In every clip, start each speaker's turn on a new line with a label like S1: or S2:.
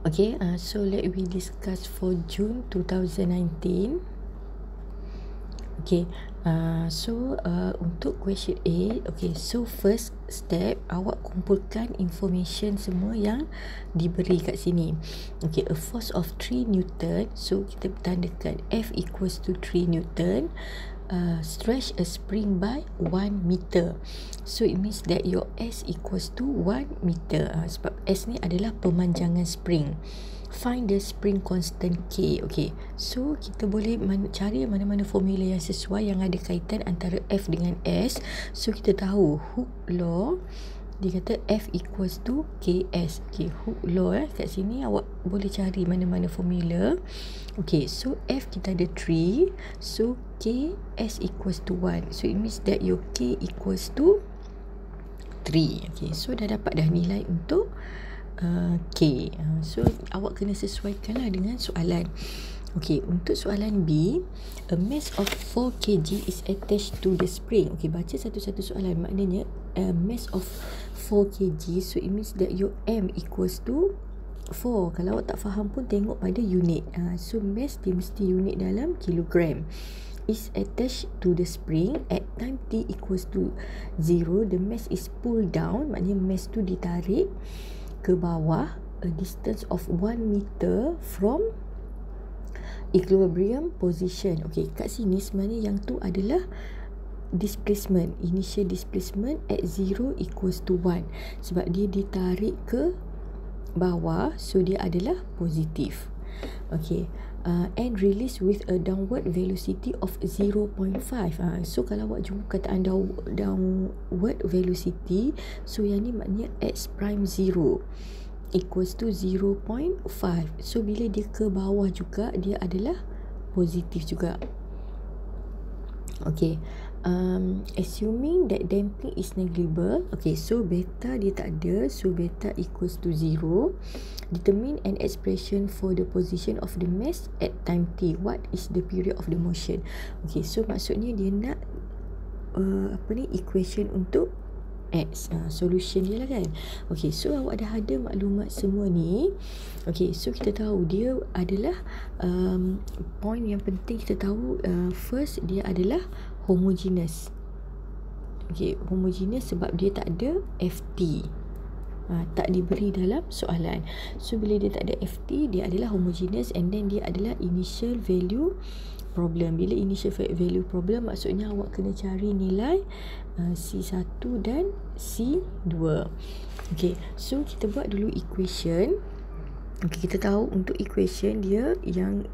S1: Okay, so let we discuss for June 2019. Okay, untuk question A, okay, so first step, awak kumpulkan information semua yang diberi kat sini. Okay, a force of 3 Newton, so kita tandakan F equals to 3 Newton. Stretch a spring by 1 meter. So it means that your S equals to 1 meter. Sebab S ni adalah pemanjangan spring. Find the spring constant K. Okay, so kita boleh cari mana-mana formula yang sesuai, yang ada kaitan antara F dengan S. So kita tahu Hooke law, dia kata F equals to KS. Okay, Hooke law kat sini awak boleh cari mana-mana formula. Okay, so F kita ada 3, so KS equals to 1. So it means that your K equals to 3. Okay, so dah dapat dah nilai untuk K. So awak kena sesuaikanlah dengan soalan. Okay, untuk soalan B, a mass of 4 kg is attached to the spring. Okay, baca satu-satu soalan. Maknanya a mass of 4 kg, so it means that your M equals to 4. Kalau awak tak faham pun tengok pada unit. So mass dia mesti unit dalam kilogram. Is attached to the spring at time t equals to 0. The mass is pulled down, maknanya mass tu ditarik ke bawah a distance of 1 meter from equilibrium position. Okay, kat sini sebenarnya yang tu adalah displacement, initial displacement at 0 equals to 1, sebab dia ditarik ke bawah, so dia adalah positif. Okay, and release with a downward velocity of 0.5. So kalau awak jumpa kataan downward velocity, so yang ni maknanya x prime 0 equals to 0.5. So bila dia ke bawah juga, dia adalah positif juga. Okay, assuming that damping is negligible. Okay, so beta dia tak ada, so beta equals to 0. Determine an expression for the position of the mass at time t. What is the period of the motion? Okay, so maksudnya dia nak equation untuk X, solution dia lah kan. Okay, so awak dah ada maklumat semua ni. Okay, so kita tahu dia adalah point yang penting kita tahu, first dia adalah homogeneous. Okay, homogeneous sebab dia tak ada FT, tak diberi dalam soalan. So bila dia tak ada FT, dia adalah homogeneous, and then dia adalah initial value problem. Bila initial value problem, maksudnya awak kena cari nilai C1 dan C2. Okay, so kita buat dulu equation. Okay, kita tahu untuk equation dia yang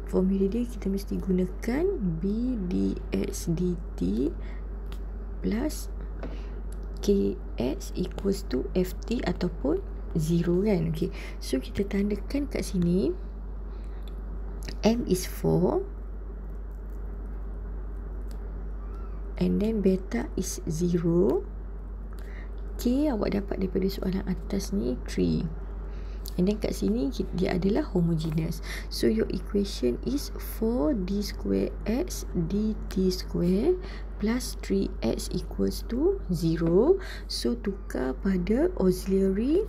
S1: formula dia kita mesti gunakan B dx dt plus Kx equals to Ft ataupun 0 kan. Okay, so kita tandakan kat sini M is 4 and then beta is 0. K awak dapat daripada soalan atas ni 3, and then kat sini dia adalah homogeneous. So your equation is 4d square x dt square plus 3x equals to 0. So tukar pada auxiliary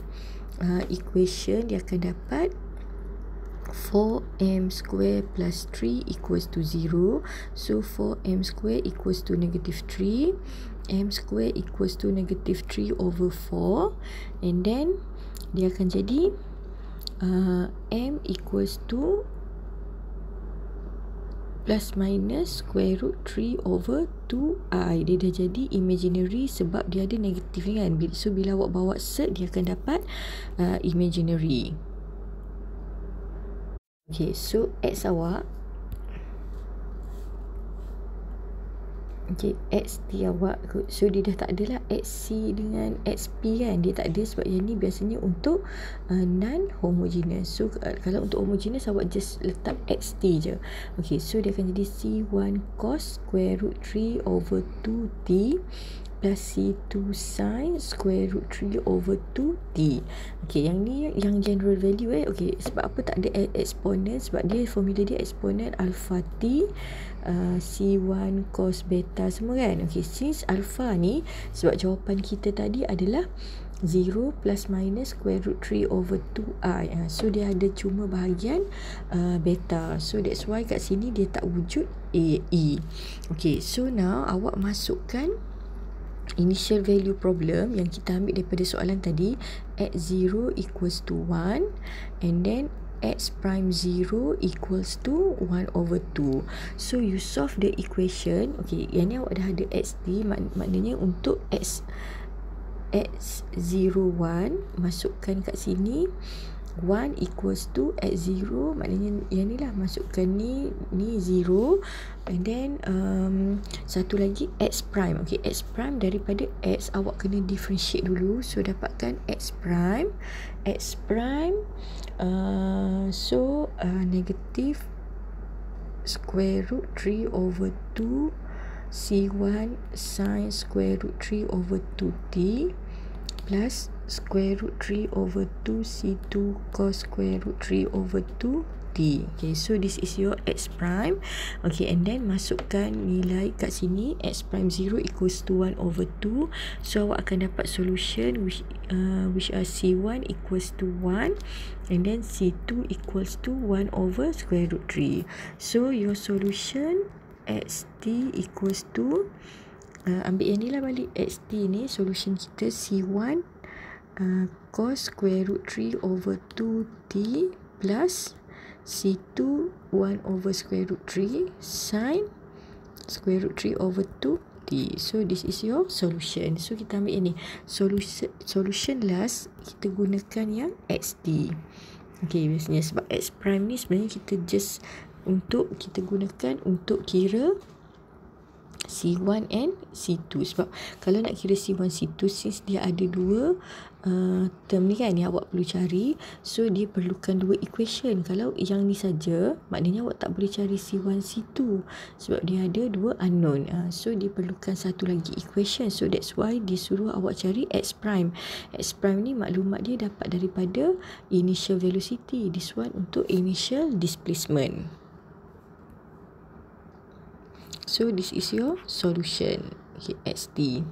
S1: equation, dia akan dapat 4m square plus 3 equals to 0. So 4m square equals to negative 3, m square equals to negative 3 over 4, and then dia akan jadi m equals to plus minus square root 3 over 2i. Dia dah jadi imaginary sebab dia ada negatif ni kan. So bila awak bawa set, dia akan dapat imaginary. Okay, so X awak, okay, XT awak, so dia dah tak adalah XC dengan XP kan, dia tak ada sebab yang ni biasanya untuk non-homogeneous. So kalau untuk homogeneous awak just letak XT je. Okay, so dia akan jadi C1 cos square root 3 over 2T plus C2 sin square root 3 over 2T. Okay, yang ni yang general value Okay, sebab apa tak ada exponent? Sebab dia formula dia exponent alpha T, C1 cos beta semua kan. Okay, since alpha ni, sebab jawapan kita tadi adalah 0 plus minus square root 3 over 2i. So dia ada cuma bahagian beta. So that's why kat sini dia tak wujud AE. Okay, so now awak masukkan initial value problem yang kita ambil daripada soalan tadi. X0 equals to 1 and then x prime 0 equals to 1 over 2. So you solve the equation. Okay, yang ni awak dah ada xt, maknanya untuk x01 masukkan kat sini 1 equals to x0, maknanya yang ni lah, masukkan ni 0 and then satu lagi x prime. Okay, x prime daripada x awak kena differentiate dulu. So dapatkan x prime negative square root 3 over 2 C1 sin square root 3 over 2t plus square root 3 over 2 C2 cos square root 3 over 2t. Okay, so this is your x prime. Okay, and then masukkan nilai kat sini. X prime 0 equals to 1 over 2. So awak akan dapat solution which are C1 equals to 1 and then C2 equals to 1 over square root 3. So your solution xt equals to ambil yang ni lah balik. Xt ni solution kita C1 cos square root 3 over 2t plus C2 1 over square root 3 sin square root 3 over 2t. So this is your solution. So kita ambil yang ni solution last, kita gunakan yang xt. Okay, biasanya sebab x prime ni sebenarnya kita just kita gunakan untuk kira C1 and C2. Sebab kalau nak kira C1, C2, since dia ada dua term ni kan yang awak perlu cari, so dia perlukan dua equation. Kalau yang ni saja, maknanya awak tak boleh cari C1, C2 sebab dia ada dua unknown. So dia perlukan satu lagi equation. So that's why disuruh awak cari x prime. X prime ni maklumat dia dapat daripada initial velocity. This one untuk initial displacement. So this is your solution. Okay, xt.